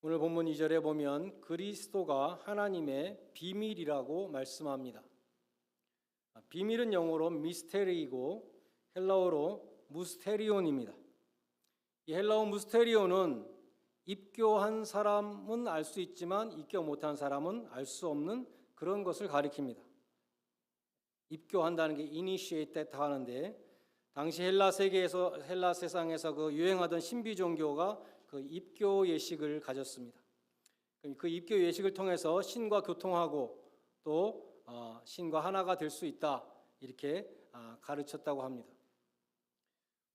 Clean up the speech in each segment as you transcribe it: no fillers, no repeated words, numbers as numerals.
오늘 본문 2절에 보면 그리스도가 하나님의 비밀이라고 말씀합니다. 비밀은 영어로 미스테리이고 헬라어로 무스테리온입니다. 이 헬라어 무스테리온은 입교한 사람은 알 수 있지만 입교 못한 사람은 알 수 없는 그런 것을 가리킵니다. 입교한다는 게 이니시에이트 하는데 당시 헬라 세상에서 그 유행하던 신비 종교가 그 입교 예식을 가졌습니다. 그 입교 예식을 통해서 신과 교통하고 또 신과 하나가 될 수 있다 이렇게 가르쳤다고 합니다.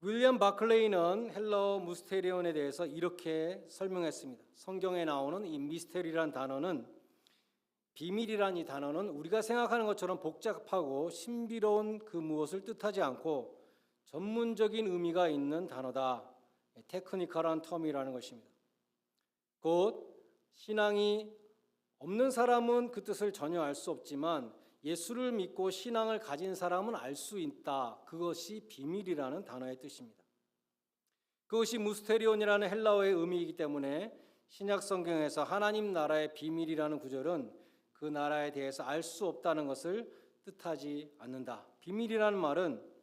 윌리엄 바클레이는 헬라어 무스테리온에 대해서 이렇게 설명했습니다. 성경에 나오는 이 미스테리라는 단어는 비밀이란 이 단어는 우리가 생각하는 것처럼 복잡하고 신비로운 그 무엇을 뜻하지 않고 전문적인 의미가 있는 단어다. 테크니컬한 텀이라는 것입니다. 곧 신앙이 없는 사람은 그 뜻을 전혀 알 수 없지만 예수를 믿고 신앙을 가진 사람은 알 수 있다. 그것이 비밀이라는 단어의 뜻입니다. 그것이 무스테리온이라는 헬라어의 의미이기 때문에 신약 성경에서 하나님 나라의 비밀이라는 구절은 그 나라에 대해서 알 수 없다는 것을 뜻하지 않는다. 비밀이라는 말은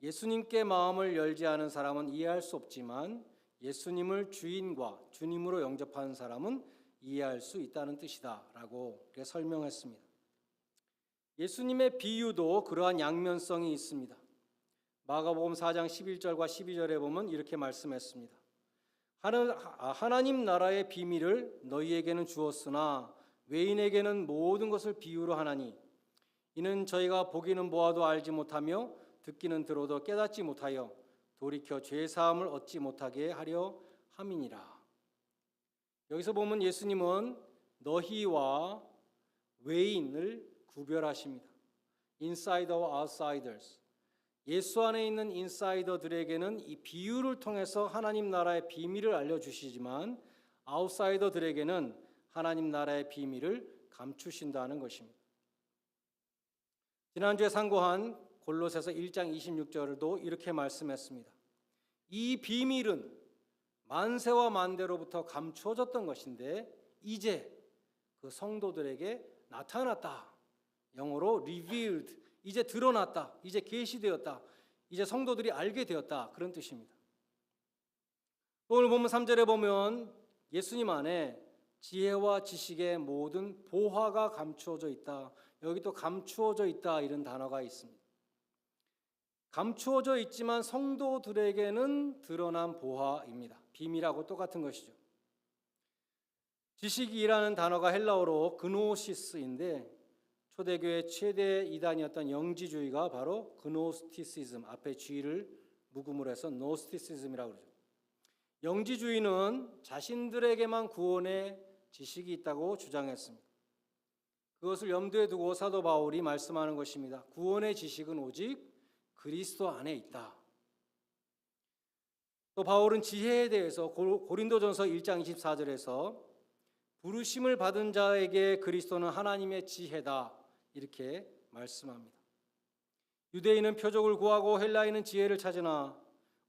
예수님께 마음을 열지 않은 사람은 이해할 수 없지만 예수님을 주인과 주님으로 영접하는 사람은 이해할 수 있다는 뜻이다 라고 이렇게 설명했습니다. 예수님의 비유도 그러한 양면성이 있습니다. 마가복음 4장 11절과 12절에 보면 이렇게 말씀했습니다. 하나님 나라의 비밀을 너희에게는 주었으나 외인에게는 모든 것을 비유로 하나니 이는 저희가 보기는 보아도 알지 못하며 듣기는 들어도 깨닫지 못하여 돌이켜 죄사함을 얻지 못하게 하려 함이니라. 여기서 보면 예수님은 너희와 외인을 구별하십니다. 인사이더와 아웃사이더스. 예수 안에 있는 인사이더들에게는 이 비유를 통해서 하나님 나라의 비밀을 알려주시지만 아웃사이더들에게는 하나님 나라의 비밀을 감추신다는 것입니다. 지난주에 상고한 골로새서 1장 26절도 이렇게 말씀했습니다. 이 비밀은 만세와 만대로부터 감추어졌던 것인데 이제 그 성도들에게 나타났다. 영어로 revealed, 이제 드러났다. 이제 계시되었다. 이제 성도들이 알게 되었다. 그런 뜻입니다. 오늘 보면 3절에 보면 예수님 안에 지혜와 지식의 모든 보화가 감추어져 있다. 여기 또 감추어져 있다 이런 단어가 있습니다. 감추어져 있지만 성도들에게는 드러난 보화입니다. 비밀하고 똑같은 것이죠. 지식이라는 단어가 헬라어로 그노시스인데 초대교회 최대 이단이었던 영지주의가 바로 그노스티시즘, 앞에 G를 묵음으로 해서 노스티시즘이라고 그러죠. 영지주의는 자신들에게만 구원의 지식이 있다고 주장했습니다. 그것을 염두에 두고 사도 바울이 말씀하는 것입니다. 구원의 지식은 오직 그리스도 안에 있다. 또 바울은 지혜에 대해서 고린도전서 1장 24절에서 부르심을 받은 자에게 그리스도는 하나님의 지혜다 이렇게 말씀합니다. 유대인은 표적을 구하고 헬라인은 지혜를 찾으나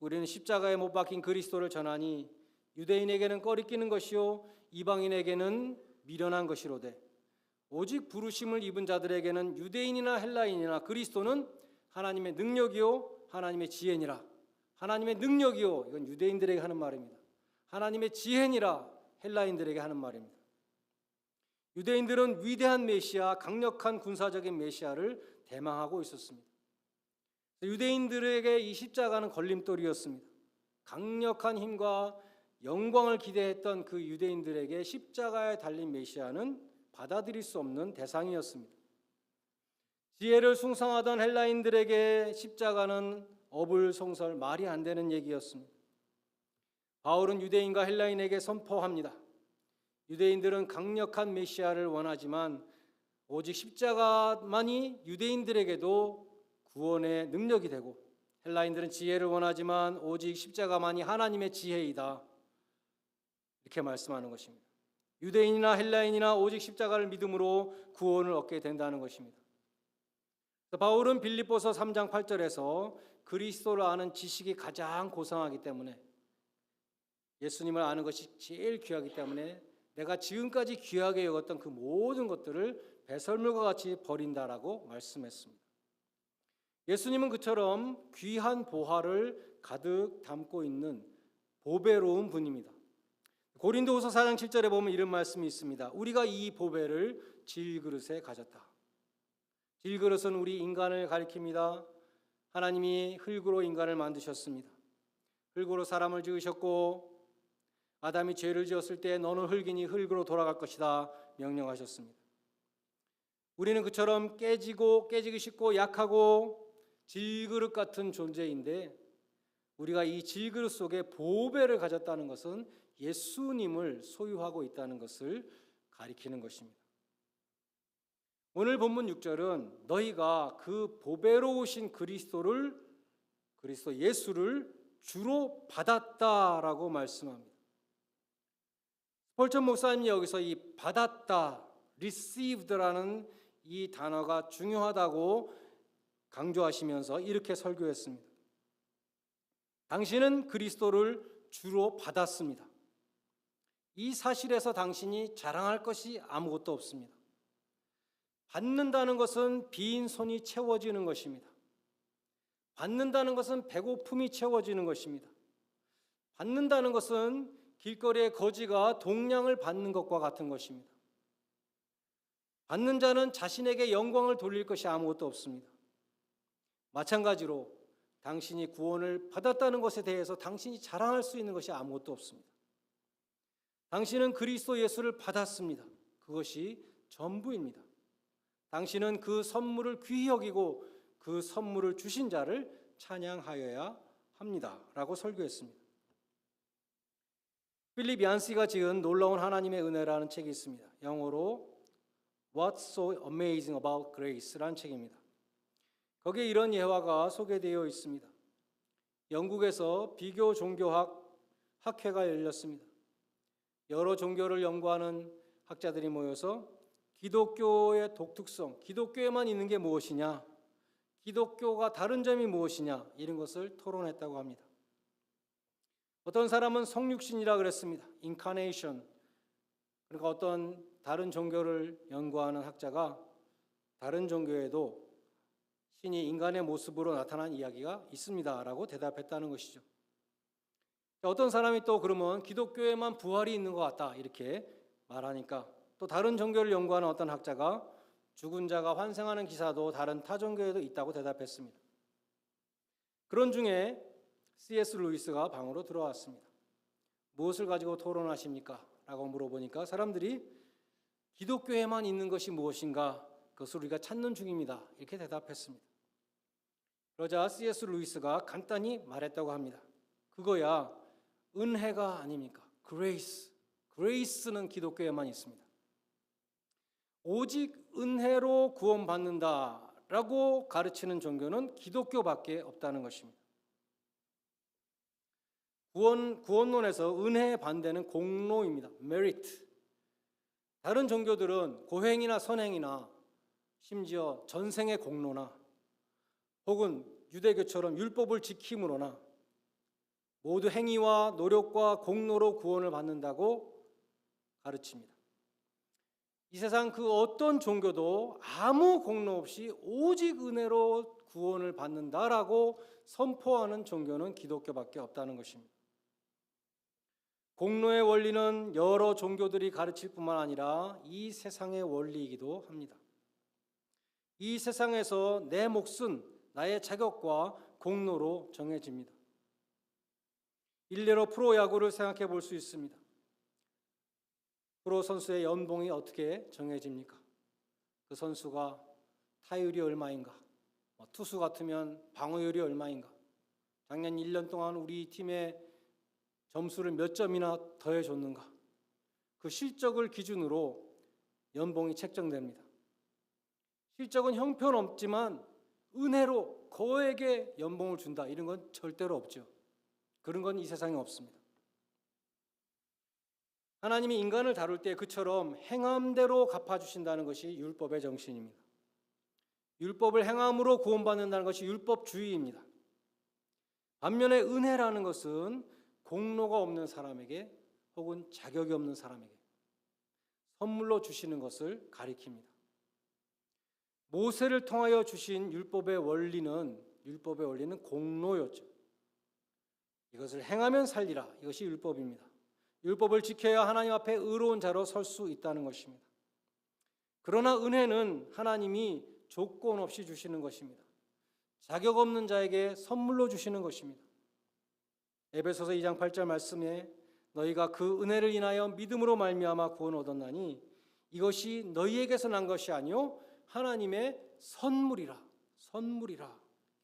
우리는 십자가에 못 박힌 그리스도를 전하니 유대인에게는 꺼리끼는 것이요 이방인에게는 미련한 것이로되 오직 부르심을 입은 자들에게는 유대인이나 헬라인이나 그리스도는 하나님의 능력이요 하나님의 지혜니라. 하나님의 능력이요, 이건 유대인들에게 하는 말입니다. 하나님의 지혜니라, 헬라인들에게 하는 말입니다. 유대인들은 위대한 메시아, 강력한 군사적인 메시아를 대망하고 있었습니다. 유대인들에게 이 십자가는 걸림돌이었습니다. 강력한 힘과 영광을 기대했던 그 유대인들에게 십자가에 달린 메시아는 받아들일 수 없는 대상이었습니다. 지혜를 숭상하던 헬라인들에게 십자가는 어불성설, 말이 안 되는 얘기였습니다. 바울은 유대인과 헬라인에게 선포합니다. 유대인들은 강력한 메시아를 원하지만 오직 십자가만이 유대인들에게도 구원의 능력이 되고 헬라인들은 지혜를 원하지만 오직 십자가만이 하나님의 지혜이다. 이렇게 말씀하는 것입니다. 유대인이나 헬라인이나 오직 십자가를 믿음으로 구원을 얻게 된다는 것입니다. 바울은 빌립보서 3장 8절에서 그리스도를 아는 지식이 가장 고상하기 때문에 예수님을 아는 것이 제일 귀하기 때문에 내가 지금까지 귀하게 여겼던 그 모든 것들을 배설물과 같이 버린다라고 말씀했습니다. 예수님은 그처럼 귀한 보화를 가득 담고 있는 보배로운 분입니다. 고린도후서 4장 7절에 보면 이런 말씀이 있습니다. 우리가 이 보배를 질그릇에 가졌다. 질그릇은 우리 인간을 가리킵니다. 하나님이 흙으로 인간을 만드셨습니다. 흙으로 사람을 지으셨고 아담이 죄를 지었을 때 너는 흙이니 흙으로 돌아갈 것이다 명령하셨습니다. 우리는 그처럼 깨지기 쉽고 약하고 질그릇 같은 존재인데 우리가 이 질그릇 속에 보배를 가졌다는 것은 예수님을 소유하고 있다는 것을 가리키는 것입니다. 오늘 본문 6절은 너희가 그 보배로우신 그리스도 예수를 주로 받았다라고 말씀합니다. 스펄전 목사님이 여기서 이 받았다, received라는 이 단어가 중요하다고 강조하시면서 이렇게 설교했습니다. 당신은 그리스도를 주로 받았습니다. 이 사실에서 당신이 자랑할 것이 아무것도 없습니다. 받는다는 것은 빈 손이 채워지는 것입니다. 받는다는 것은 배고픔이 채워지는 것입니다. 받는다는 것은 길거리의 거지가 동량을 받는 것과 같은 것입니다. 받는 자는 자신에게 영광을 돌릴 것이 아무것도 없습니다. 마찬가지로 당신이 구원을 받았다는 것에 대해서 당신이 자랑할 수 있는 것이 아무것도 없습니다. 당신은 그리스도 예수를 받았습니다. 그것이 전부입니다. 당신은 그 선물을 귀히 여기고 그 선물을 주신 자를 찬양하여야 합니다. 라고 설교했습니다. 필립 얀시가 지은 놀라운 하나님의 은혜라는 책이 있습니다. 영어로 What's so amazing about grace라는 책입니다. 거기에 이런 예화가 소개되어 있습니다. 영국에서 비교 종교학 학회가 열렸습니다. 여러 종교를 연구하는 학자들이 모여서 기독교의 독특성, 기독교에만 있는 게 무엇이냐, 기독교가 다른 점이 무엇이냐 이런 것을 토론했다고 합니다. 어떤 사람은 성육신이라 그랬습니다. 인카네이션. 그러니까 어떤 다른 종교를 연구하는 학자가 다른 종교에도 신이 인간의 모습으로 나타난 이야기가 있습니다라고 대답했다는 것이죠. 어떤 사람이 또 그러면 기독교에만 부활이 있는 것 같다 이렇게 말하니까 또 다른 종교를 연구하는 어떤 학자가 죽은 자가 환생하는 기사도 다른 타 종교에도 있다고 대답했습니다. 그런 중에 C.S. 루이스가 방으로 들어왔습니다. 무엇을 가지고 토론하십니까? 라고 물어보니까 사람들이 기독교에만 있는 것이 무엇인가 그것을 우리가 찾는 중입니다. 이렇게 대답했습니다. 그러자 C.S. 루이스가 간단히 말했다고 합니다. 그거야 은혜가 아닙니까? 그레이스. 그레이스는 기독교에만 있습니다. 오직 은혜로 구원받는다라고 가르치는 종교는 기독교밖에 없다는 것입니다. 구원론에서 은혜의 반대는 공로입니다. merit. 다른 종교들은 고행이나 선행이나 심지어 전생의 공로나 혹은 유대교처럼 율법을 지킴으로나 모두 행위와 노력과 공로로 구원을 받는다고 가르칩니다. 이 세상 그 어떤 종교도 아무 공로 없이 오직 은혜로 구원을 받는다라고 선포하는 종교는 기독교밖에 없다는 것입니다. 공로의 원리는 여러 종교들이 가르칠 뿐만 아니라 이 세상의 원리이기도 합니다. 이 세상에서 내 몫은 나의 자격과 공로로 정해집니다. 일례로 프로야구를 생각해 볼 수 있습니다. 프로 선수의 연봉이 어떻게 정해집니까? 그 선수가 타율이 얼마인가? 투수 같으면 방어율이 얼마인가? 작년 1년 동안 우리 팀에 점수를 몇 점이나 더해줬는가? 그 실적을 기준으로 연봉이 책정됩니다. 실적은 형편없지만 은혜로 거액의 연봉을 준다 이런 건 절대로 없죠. 그런 건 이 세상에 없습니다. 하나님이 인간을 다룰 때 그처럼 행함대로 갚아주신다는 것이 율법의 정신입니다. 율법을 행함으로 구원받는다는 것이 율법주의입니다. 반면에 은혜라는 것은 공로가 없는 사람에게 혹은 자격이 없는 사람에게 선물로 주시는 것을 가리킵니다. 모세를 통하여 주신 율법의 원리는 공로였죠. 이것을 행하면 살리라. 이것이 율법입니다. 율법을 지켜야 하나님 앞에 의로운 자로 설 수 있다는 것입니다. 그러나 은혜는 하나님이 조건 없이 주시는 것입니다. 자격 없는 자에게 선물로 주시는 것입니다. 에베소서 2장 8절 말씀에 너희가 그 은혜를 인하여 믿음으로 말미암아 구원 얻었나니 이것이 너희에게서 난 것이 아니요 하나님의 선물이라.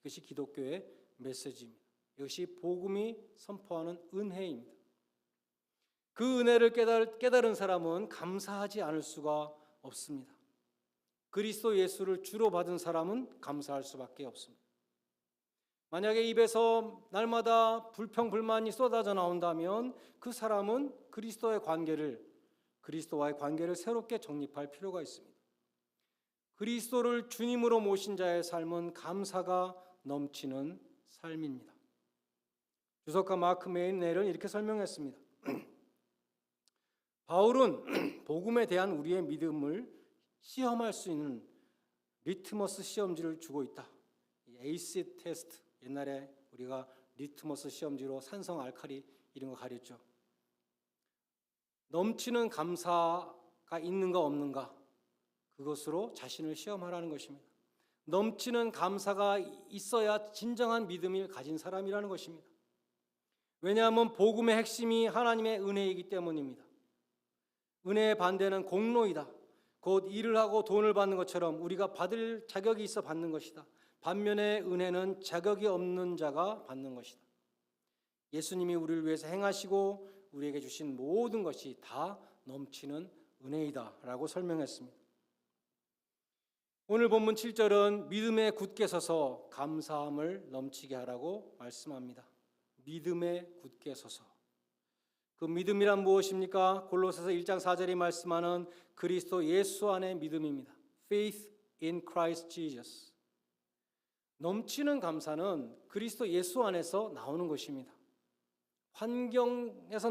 이것이 기독교의 메시지입니다. 이것이 복음이 선포하는 은혜입니다. 그 은혜를 깨달은 사람은 감사하지 않을 수가 없습니다. 그리스도 예수를 주로 받은 사람은 감사할 수밖에 없습니다. 만약에 입에서 날마다 불평불만이 쏟아져 나온다면 그 사람은 그리스도와의 관계를 새롭게 정립할 필요가 있습니다. 그리스도를 주님으로 모신 자의 삶은 감사가 넘치는 삶입니다. 주석가 마크 메인넬은 이렇게 설명했습니다. 바울은 복음에 대한 우리의 믿음을 시험할 수 있는 리트머스 시험지를 주고 있다. 에이시드 테스트, 옛날에 우리가 리트머스 시험지로 산성, 알칼리 이런 거 가렸죠. 넘치는 감사가 있는가 없는가, 그것으로 자신을 시험하라는 것입니다. 넘치는 감사가 있어야 진정한 믿음을 가진 사람이라는 것입니다. 왜냐하면 복음의 핵심이 하나님의 은혜이기 때문입니다. 은혜의 반대는 공로이다. 곧 일을 하고 돈을 받는 것처럼 우리가 받을 자격이 있어 받는 것이다. 반면에 은혜는 자격이 없는 자가 받는 것이다. 예수님이 우리를 위해서 행하시고 우리에게 주신 모든 것이 다 넘치는 은혜이다 라고 설명했습니다. 오늘 본문 7절은 믿음에 굳게 서서 감사함을 넘치게 하라고 말씀합니다. 믿음에 굳게 서서. 그 믿음이란 무엇입니까? 골로새서 1장 4절이 말씀하는 그리스도 예수 안의 믿음입니다. Faith in Christ Jesus. 넘치는 감사는 그리스도 예수 안에서 나오는 것입니다. 환경에서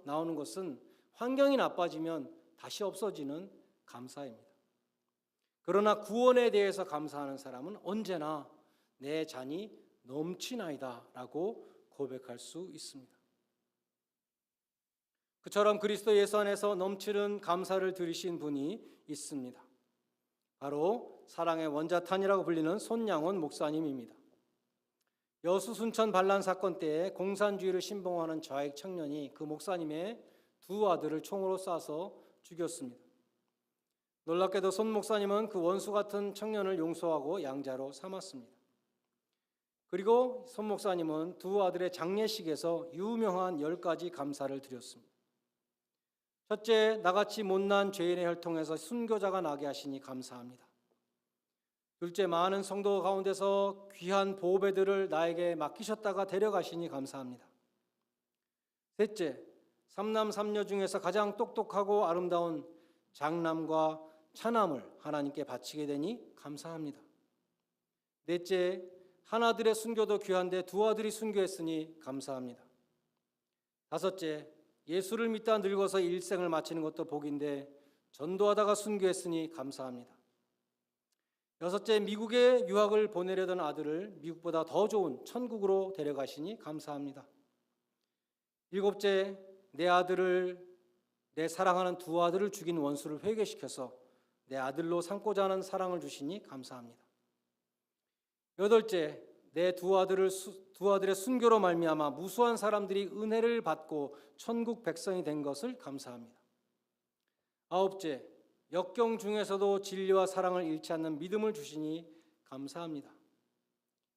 나오는 것은 환경이 나빠지면 다시 없어지는 감사입니다. 그러나 구원에 대해서 감사하는 사람은 언제나 내 잔이 넘치나이다 라고 고백할 수 있습니다. 그처럼 그리스도 예수 안에서 넘치는 감사를 들으신 분이 있습니다. 바로 사랑의 원자탄이라고 불리는 손양원 목사님입니다. 여수 순천 반란 사건 때 공산주의를 신봉하는 좌익 청년이 그 목사님의 두 아들을 총으로 쏴서 죽였습니다. 놀랍게도 손 목사님은 그 원수 같은 청년을 용서하고 양자로 삼았습니다. 그리고 손 목사님은 두 아들의 장례식에서 유명한 10가지 감사를 드렸습니다. 첫째, 나같이 못난 죄인의 혈통에서 순교자가 나게 하시니 감사합니다. 둘째, 많은 성도 가운데서 귀한 보배들을 나에게 맡기셨다가 데려가시니 감사합니다. 셋째, 삼남 삼녀 중에서 가장 똑똑하고 아름다운 장남과 차남을 하나님께 바치게 되니 감사합니다. 넷째, 한 아들의 순교도 귀한데 두 아들이 순교했으니 감사합니다. 다섯째, 예수를 믿다 늙어서 일생을 마치는 것도 복인데 전도하다가 순교했으니 감사합니다. 여섯째, 미국에 유학을 보내려던 아들을 미국보다 더 좋은 천국으로 데려가시니 감사합니다. 일곱째, 내 사랑하는 두 아들을 죽인 원수를 회개시켜서 내 아들로 삼고자 하는 사랑을 주시니 감사합니다. 여덟째, 내 두 아들의 순교로 말미암아 무수한 사람들이 은혜를 받고 천국 백성이 된 것을 감사합니다. 아홉째, 역경 중에서도 진리와 사랑을 잃지 않는 믿음을 주시니 감사합니다.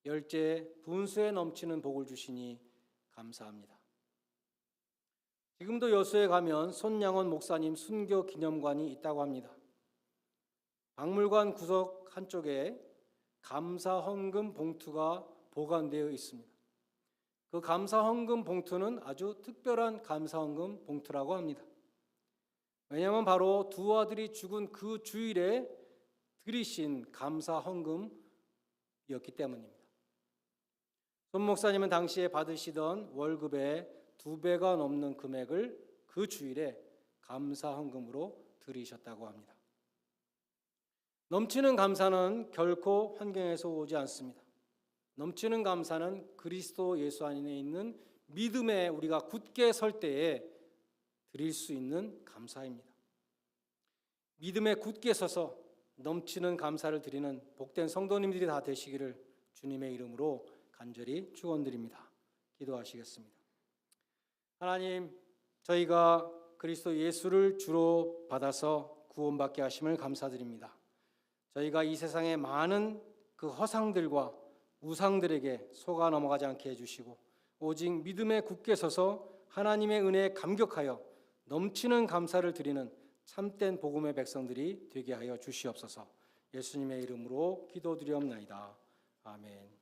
열째, 분수에 넘치는 복을 주시니 감사합니다. 지금도 여수에 가면 손양원 목사님 순교 기념관이 있다고 합니다. 박물관 구석 한쪽에 감사 헌금 봉투가 보관되어 있습니다. 그 감사 헌금 봉투는 아주 특별한 감사 헌금 봉투라고 합니다. 왜냐하면 바로 두 아들이 죽은 그 주일에 드리신 감사 헌금이었기 때문입니다. 손 목사님은 당시에 받으시던 월급의 2배가 넘는 금액을 그 주일에 감사 헌금으로 들이셨다고 합니다. 넘치는 감사는 결코 환경에서 오지 않습니다. 넘치는 감사는 그리스도 예수 안에 있는 믿음에 우리가 굳게 설 때에 드릴 수 있는 감사입니다. 믿음에 굳게 서서 넘치는 감사를 드리는 복된 성도님들이 다 되시기를 주님의 이름으로 간절히 축원드립니다. 기도하시겠습니다. 하나님, 저희가 그리스도 예수를 주로 받아서 구원받게 하심을 감사드립니다. 저희가 이 세상의 많은 그 허상들과 우상들에게 속아 넘어가지 않게 해주시고 오직 믿음에 굳게 서서 하나님의 은혜에 감격하여 넘치는 감사를 드리는 참된 복음의 백성들이 되게 하여 주시옵소서. 예수님의 이름으로 기도드리옵나이다. 아멘.